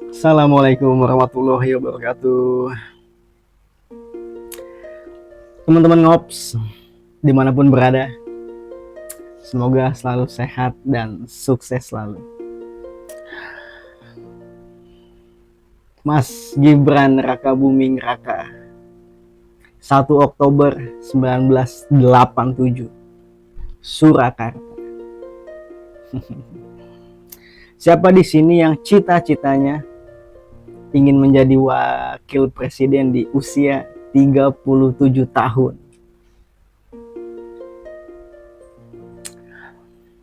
Assalamualaikum warahmatullahi wabarakatuh. Teman-teman ngops dimanapun berada, semoga selalu sehat dan sukses selalu. Mas Gibran Rakabuming Raka, 1 Oktober 1987, Surakarta. Siapa di sini yang cita-citanya ingin menjadi wakil presiden di usia 37 tahun?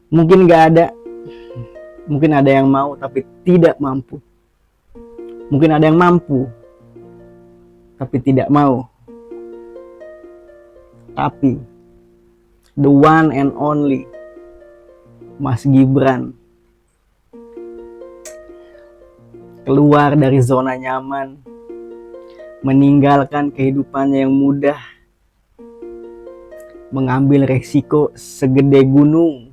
Mungkin gak ada, mungkin ada yang mau tapi tidak mampu. Mungkin ada yang mampu tapi tidak mau. Tapi the one and only Mas Gibran keluar dari zona nyaman, meninggalkan kehidupannya yang mudah, mengambil resiko segede gunung,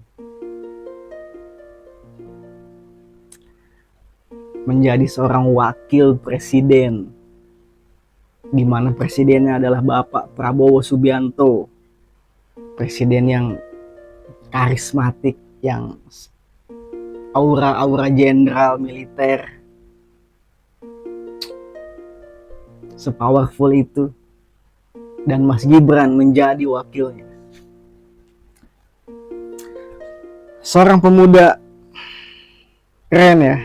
menjadi seorang wakil presiden, di mana presidennya adalah Bapak Prabowo Subianto, presiden yang karismatik, yang aura-aura jenderal militer, sepowerful itu, dan Mas Gibran menjadi wakilnya. Seorang pemuda keren ya,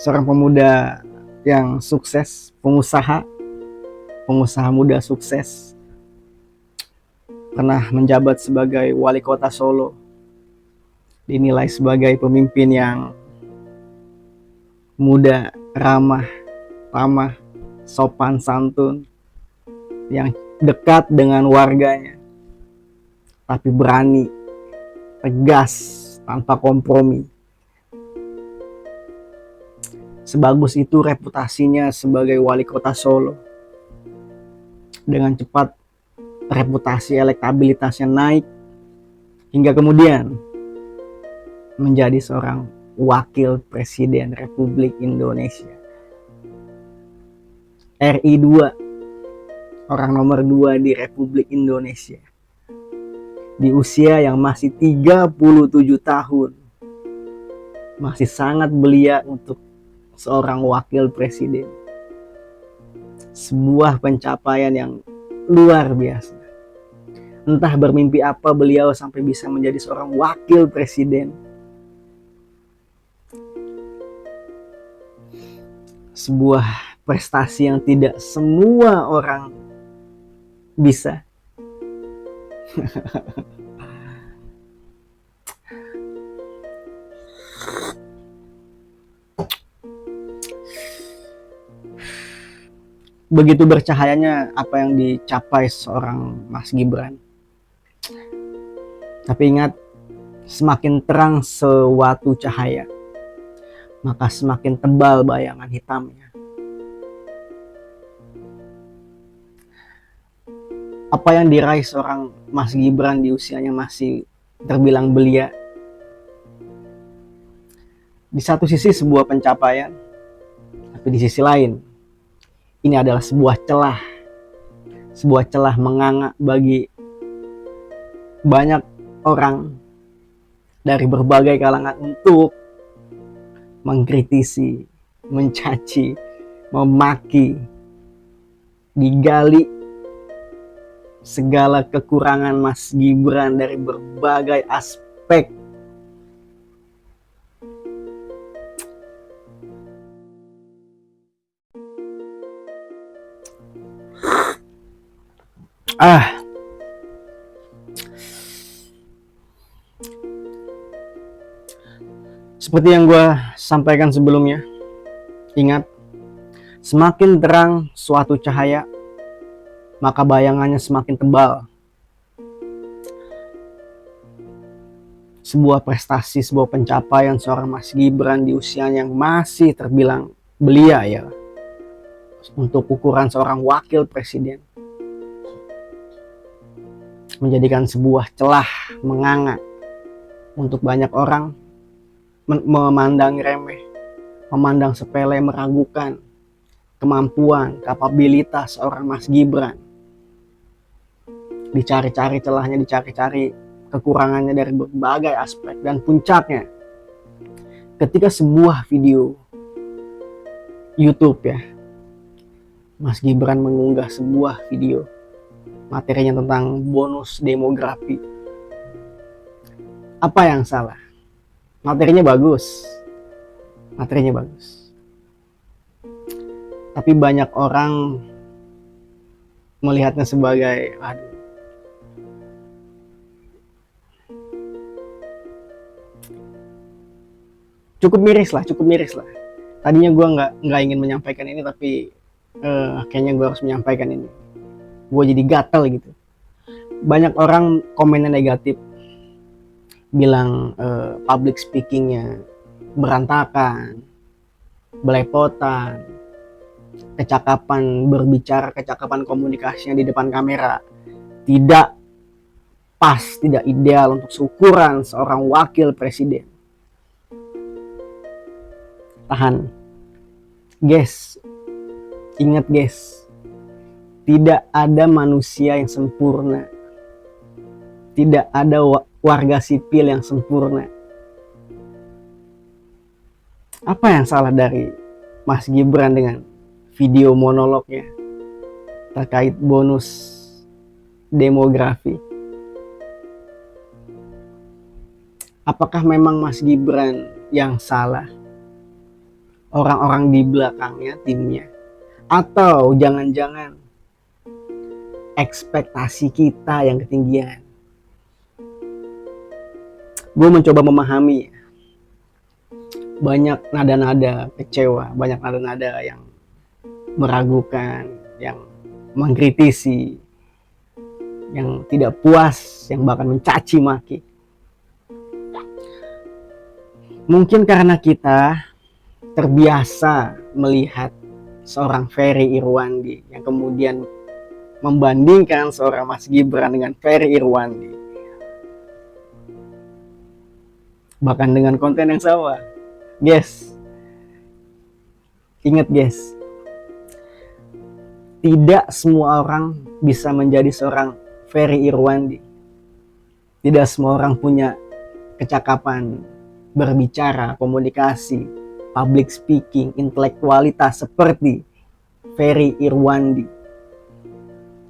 seorang pemuda yang sukses, pengusaha muda sukses, pernah menjabat sebagai wali kota Solo, dinilai sebagai pemimpin yang muda, ramah, tamah, sopan santun, yang dekat dengan warganya, tapi berani, tegas, tanpa kompromi. Sebagus itu reputasinya sebagai wali kota Solo. Dengan cepat reputasi elektabilitasnya naik, hingga kemudian menjadi seorang wakil presiden Republik Indonesia. RI 2, orang nomor 2 di Republik Indonesia, di usia yang masih 37 tahun, masih sangat belia untuk seorang wakil presiden. Sebuah pencapaian yang luar biasa. Entah bermimpi apa beliau sampai bisa menjadi seorang wakil presiden. Sebuah prestasi yang tidak semua orang bisa. Begitu bercahayanya apa yang dicapai seorang Mas Gibran. Tapi ingat, semakin terang suatu cahaya, maka semakin tebal bayangan hitamnya. Apa yang diraih seorang Mas Gibran di usianya masih terbilang belia, di satu sisi sebuah pencapaian, tapi di sisi lain ini adalah sebuah celah menganga bagi banyak orang dari berbagai kalangan untuk mengkritisi, mencaci, memaki, digali segala kekurangan Mas Gibran dari berbagai aspek. Seperti yang gue sampaikan sebelumnya, ingat, semakin terang suatu cahaya, maka bayangannya semakin tebal. Sebuah prestasi, sebuah pencapaian seorang Mas Gibran di usianya yang masih terbilang belia ya, untuk ukuran seorang wakil presiden, menjadikan sebuah celah menganga untuk banyak orang memandang remeh, memandang sepele, meragukan kemampuan, kapabilitas seorang Mas Gibran. Dicari-cari celahnya, dicari-cari kekurangannya dari berbagai aspek. Dan puncaknya, ketika sebuah video YouTube ya, Mas Gibran mengunggah sebuah video materinya tentang bonus demografi. Apa yang salah? Materinya bagus. Tapi banyak orang melihatnya sebagai, aduh, cukup miris lah. Tadinya gue nggak ingin menyampaikan ini, tapi kayaknya gue harus menyampaikan ini. Gue jadi gatel gitu. Banyak orang komennya negatif, bilang public speakingnya berantakan, belepotan, kecakapan berbicara, kecakapan komunikasinya di depan kamera tidak pas, tidak ideal untuk seukuran seorang wakil presiden. Tahan, guys, ingat guys, tidak ada manusia yang sempurna, tidak ada warga sipil yang sempurna. Apa yang salah dari Mas Gibran dengan video monolognya terkait bonus demografi? Apakah memang Mas Gibran yang salah? Orang-orang di belakangnya, timnya? Atau jangan-jangan ekspektasi kita yang ketinggian? Gue mencoba memahami. Banyak nada-nada kecewa, banyak nada-nada yang meragukan, yang mengkritisi, yang tidak puas, yang bahkan mencaci maki. Mungkin karena kita terbiasa melihat seorang Ferry Irwandi yang kemudian membandingkan seorang Mas Gibran dengan Ferry Irwandi, bahkan dengan konten yang sama. Guys, ingat guys, tidak semua orang bisa menjadi seorang Ferry Irwandi. Tidak semua orang punya kecakapan berbicara, komunikasi, public speaking, intelektualitas seperti Ferry Irwandi.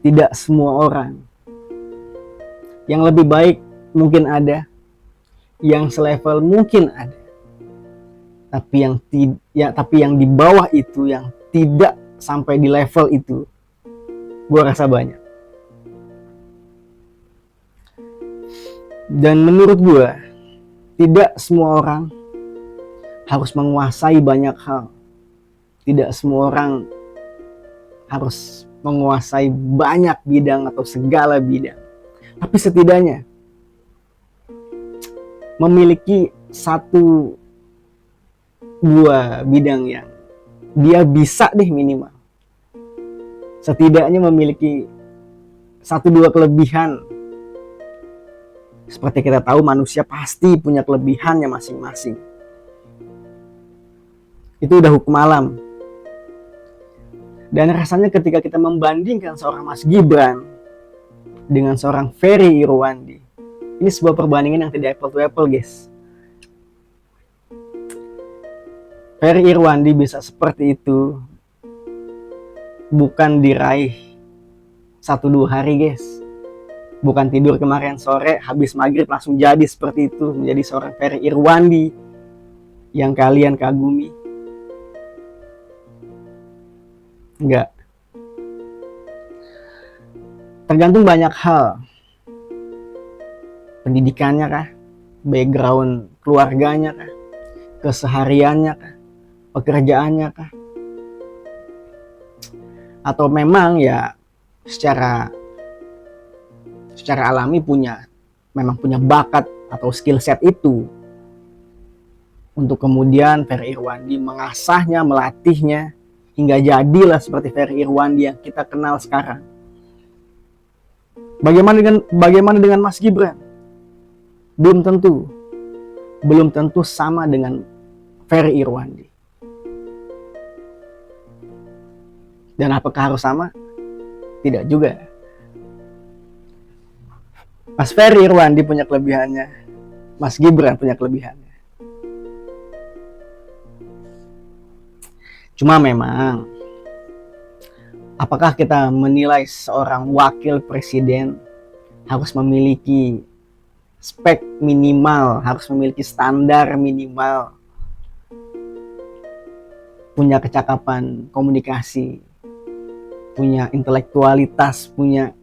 Tidak semua orang. Yang lebih baik mungkin ada, yang selevel mungkin ada. Tapi yang di bawah itu, yang tidak sampai di level itu, gue rasa banyak. Dan menurut gue, tidak semua orang harus menguasai banyak hal. Tidak semua orang harus menguasai banyak bidang atau segala bidang. Tapi setidaknya memiliki satu dua bidang yang dia bisa deh minimal. Setidaknya memiliki satu dua kelebihan. Seperti kita tahu, manusia pasti punya kelebihannya masing-masing. Itu udah hukum alam. Dan rasanya ketika kita membandingkan seorang Mas Gibran dengan seorang Ferry Irwandi, ini sebuah perbandingan yang tidak apple to apple, guys. Ferry Irwandi bisa seperti itu bukan diraih 1-2 hari, guys. Bukan tidur kemarin sore habis maghrib langsung jadi seperti itu, menjadi seorang Ferry Irwandi yang kalian kagumi. Enggak. Tergantung banyak hal. Pendidikannya kah? Background keluarganya kah? Kesehariannya kah? Pekerjaannya kah? Atau memang ya secara alami memang punya bakat atau skill set itu untuk kemudian Ferry Irwandi mengasahnya, melatihnya hingga jadilah seperti Ferry Irwandi yang kita kenal sekarang. Bagaimana dengan Mas Gibran? Belum tentu. belum tentu sama dengan Ferry Irwandi. Dan apakah harus sama? Tidak juga. Mas Ferry Irwandi punya kelebihannya, Mas Gibran punya kelebihannya. Cuma memang, apakah kita menilai seorang wakil presiden harus memiliki spek minimal, harus memiliki standar minimal, punya kecakapan komunikasi, punya intelektualitas, punya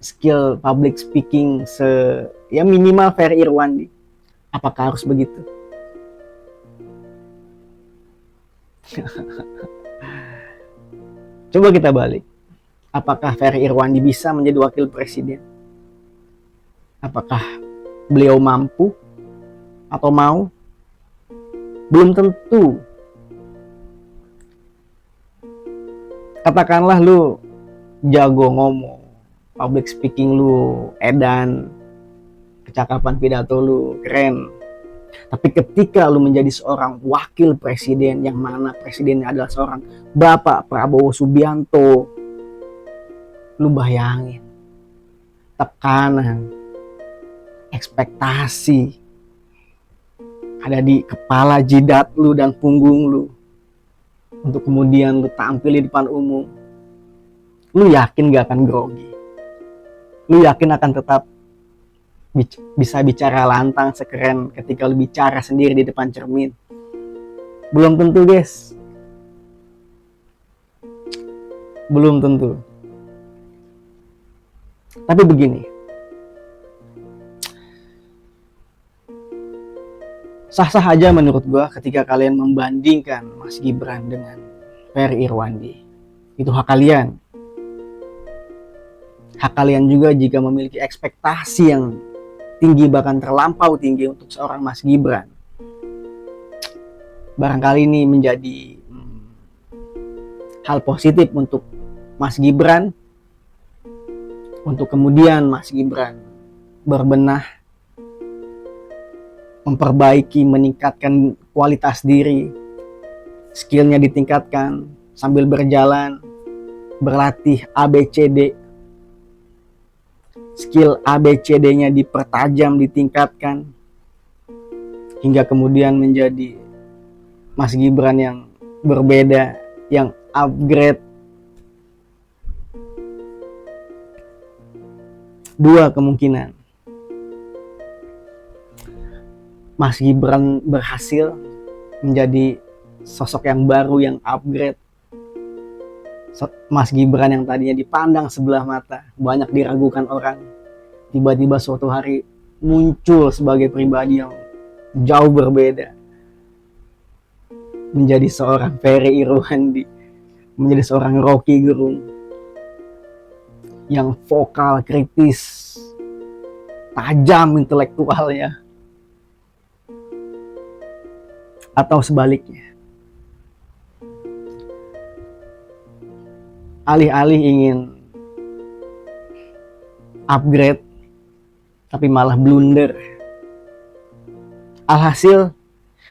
skill public speaking ya minimal Ferry Irwandi? Apakah harus begitu? Coba kita balik. Apakah Ferry Irwandi bisa menjadi wakil presiden? Apakah beliau mampu atau mau? Belum tentu. Katakanlah lu jago ngomong, public speaking lu edan, kecakapan pidato lu keren. Tapi ketika lu menjadi seorang wakil presiden, yang mana presidennya adalah seorang Bapak Prabowo Subianto, lu bayangin tekanan, ekspektasi ada di kepala, jidat lu dan punggung lu untuk kemudian lu tampil di depan umum. Lu yakin gak akan grogi? Lu yakin akan tetap bisa bicara lantang sekeren ketika lu bicara sendiri di depan cermin? Belum tentu, guys. Belum tentu. Tapi begini, sah-sah aja menurut gua ketika kalian membandingkan Mas Gibran dengan Ferry Irwandi. Itu hak kalian. Hak kalian juga jika memiliki ekspektasi yang tinggi, bahkan terlampau tinggi untuk seorang Mas Gibran. Barangkali ini menjadi hal positif untuk Mas Gibran, untuk kemudian Mas Gibran berbenah, memperbaiki, meningkatkan kualitas diri, skillnya ditingkatkan sambil berjalan, berlatih ABCD, skill ABCD-nya dipertajam, ditingkatkan, hingga kemudian menjadi Mas Gibran yang berbeda, yang upgrade. Dua kemungkinan. Mas Gibran berhasil menjadi sosok yang baru, yang upgrade. Mas Gibran yang tadinya dipandang sebelah mata, banyak diragukan orang, tiba-tiba suatu hari muncul sebagai pribadi yang jauh berbeda, menjadi seorang Ferry Irwandi, menjadi seorang Rocky Gerung yang vokal, kritis, tajam intelektualnya. Atau sebaliknya, alih-alih ingin upgrade tapi malah blunder. Alhasil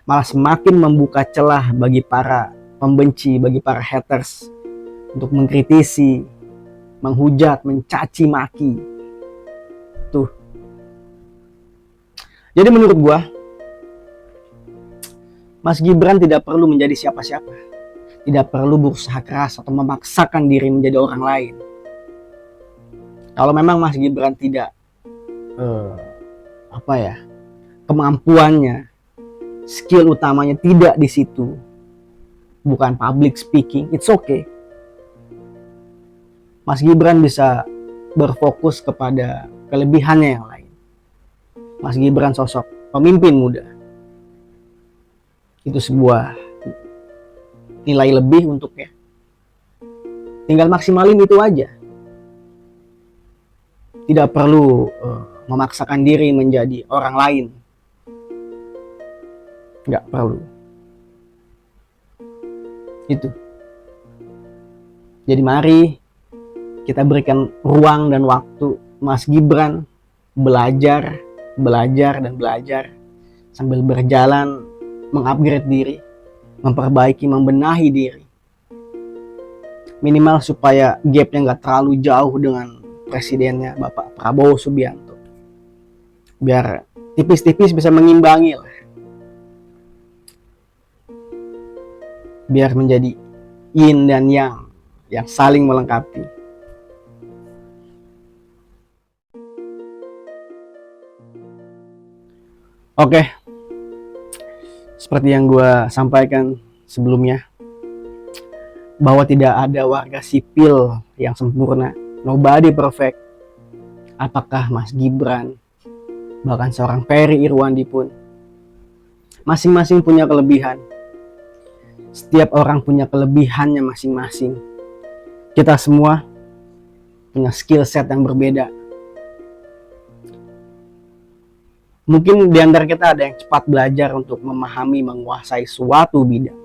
malah semakin membuka celah bagi para pembenci, bagi para haters untuk mengkritisi, menghujat, mencaci maki. Tuh. Jadi menurut gua, Mas Gibran tidak perlu menjadi siapa-siapa. Tidak perlu berusaha keras atau memaksakan diri menjadi orang lain. Kalau memang Mas Gibran tidak kemampuannya, skill utamanya tidak di situ, bukan public speaking, it's okay. Mas Gibran bisa berfokus kepada kelebihannya yang lain. Mas Gibran sosok pemimpin muda. Itu sebuah nilai lebih untuknya. Tinggal maksimalin itu aja. Tidak perlu memaksakan diri menjadi orang lain. Nggak perlu. Itu. Jadi mari kita berikan ruang dan waktu Mas Gibran belajar, dan belajar sambil berjalan mengupgrade diri, memperbaiki, membenahi diri. Minimal supaya gapnya nggak terlalu jauh dengan presidennya Bapak Prabowo Subianto. Biar tipis-tipis bisa mengimbangi lah. Biar menjadi yin dan yang saling melengkapi. Oke, seperti yang gue sampaikan sebelumnya, bahwa tidak ada warga sipil yang sempurna, nobody perfect. Apakah Mas Gibran, bahkan seorang Ferry Irwandi pun, masing-masing punya kelebihan. Setiap orang punya kelebihannya masing-masing. Kita semua punya skill set yang berbeda. Mungkin di antara kita ada yang cepat belajar untuk memahami, menguasai suatu bidang.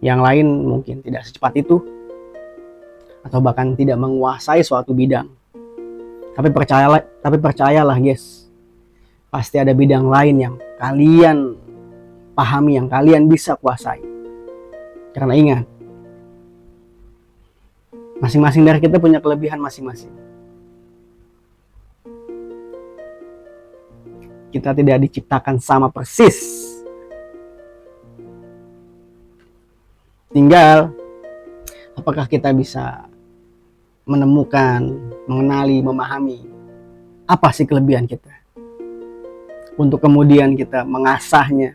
Yang lain mungkin tidak secepat itu, atau bahkan tidak menguasai suatu bidang. Tapi percayalah guys, pasti ada bidang lain yang kalian pahami, yang kalian bisa kuasai. Karena ingat, masing-masing dari kita punya kelebihan masing-masing. Kita tidak diciptakan sama persis. Tinggal apakah kita bisa menemukan, mengenali, memahami apa sih kelebihan kita, untuk kemudian kita mengasahnya,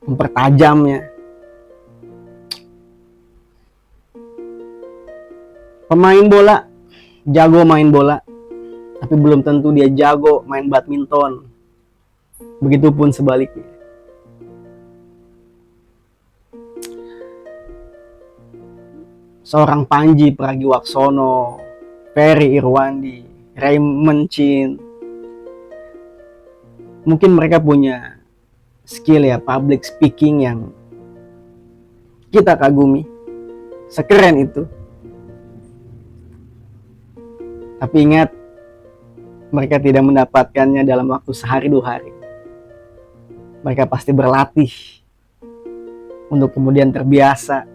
mempertajamnya. Pemain bola jago main bola, tapi belum tentu dia jago main badminton. Begitupun sebaliknya. Seorang Panji Pragiwaksono, Ferry Irwandi, Raymond Chin, mungkin mereka punya skill ya public speaking yang kita kagumi, sekeren itu. Tapi ingat, mereka tidak mendapatkannya dalam waktu sehari 2 hari. Mereka pasti berlatih untuk kemudian terbiasa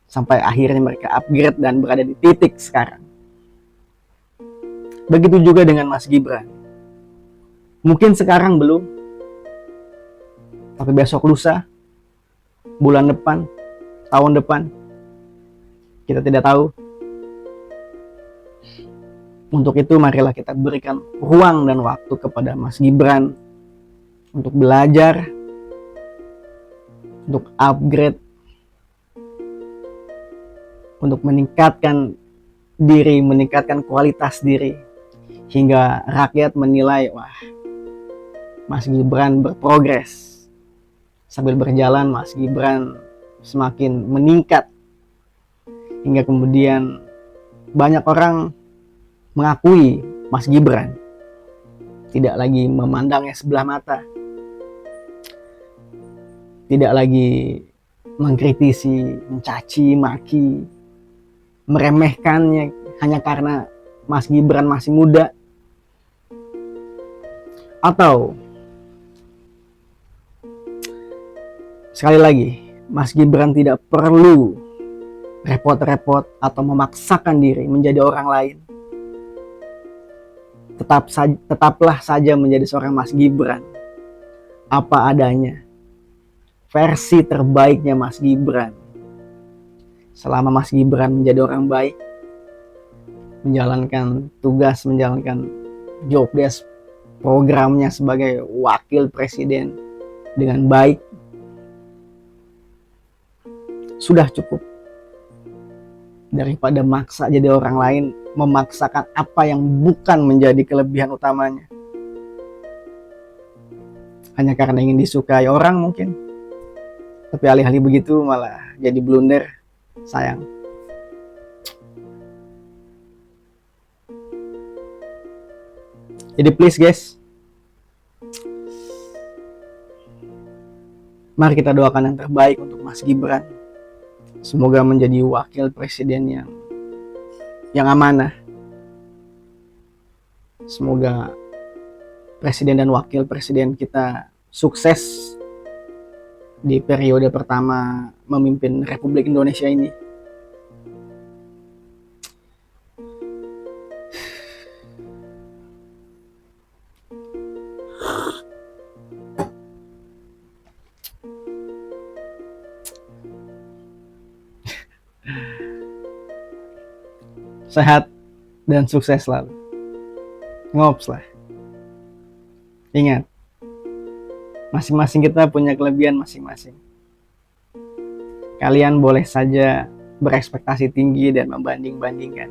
sampai akhirnya mereka upgrade dan berada di titik sekarang. Begitu juga dengan Mas Gibran. Mungkin sekarang belum, tapi besok lusa, bulan depan, tahun depan, kita tidak tahu. Untuk itu marilah kita berikan ruang dan waktu kepada Mas Gibran untuk belajar, untuk upgrade, untuk meningkatkan diri, meningkatkan kualitas diri, hingga rakyat menilai, wah, Mas Gibran berprogres. Sambil berjalan, Mas Gibran semakin meningkat, hingga kemudian banyak orang mengakui Mas Gibran, tidak lagi memandangnya sebelah mata, tidak lagi mengkritisi, mencaci, maki, meremehkannya hanya karena Mas Gibran masih muda. Atau sekali lagi, Mas Gibran tidak perlu repot-repot atau memaksakan diri menjadi orang lain. Tetaplah saja menjadi seorang Mas Gibran, apa adanya, versi terbaiknya Mas Gibran. Selama Mas Gibran menjadi orang baik, menjalankan tugas, menjalankan job desk programnya sebagai wakil presiden dengan baik, sudah cukup. Daripada maksa jadi orang lain, memaksakan apa yang bukan menjadi kelebihan utamanya, hanya karena ingin disukai orang mungkin. Tapi alih-alih begitu malah jadi blunder. Sayang. Jadi please guys, mari kita doakan yang terbaik untuk Mas Gibran. Semoga menjadi wakil presiden yang amanah. Semoga presiden dan wakil presiden kita sukses di periode pertama memimpin Republik Indonesia ini. Sehat dan sukses selalu. Ngops lah. Ingat, masing-masing kita punya kelebihan masing-masing. Kalian boleh saja berekspektasi tinggi dan membanding-bandingkan.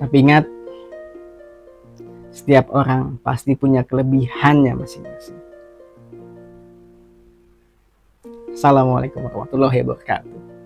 Tapi ingat, setiap orang pasti punya kelebihannya masing-masing. Assalamualaikum warahmatullahi wabarakatuh.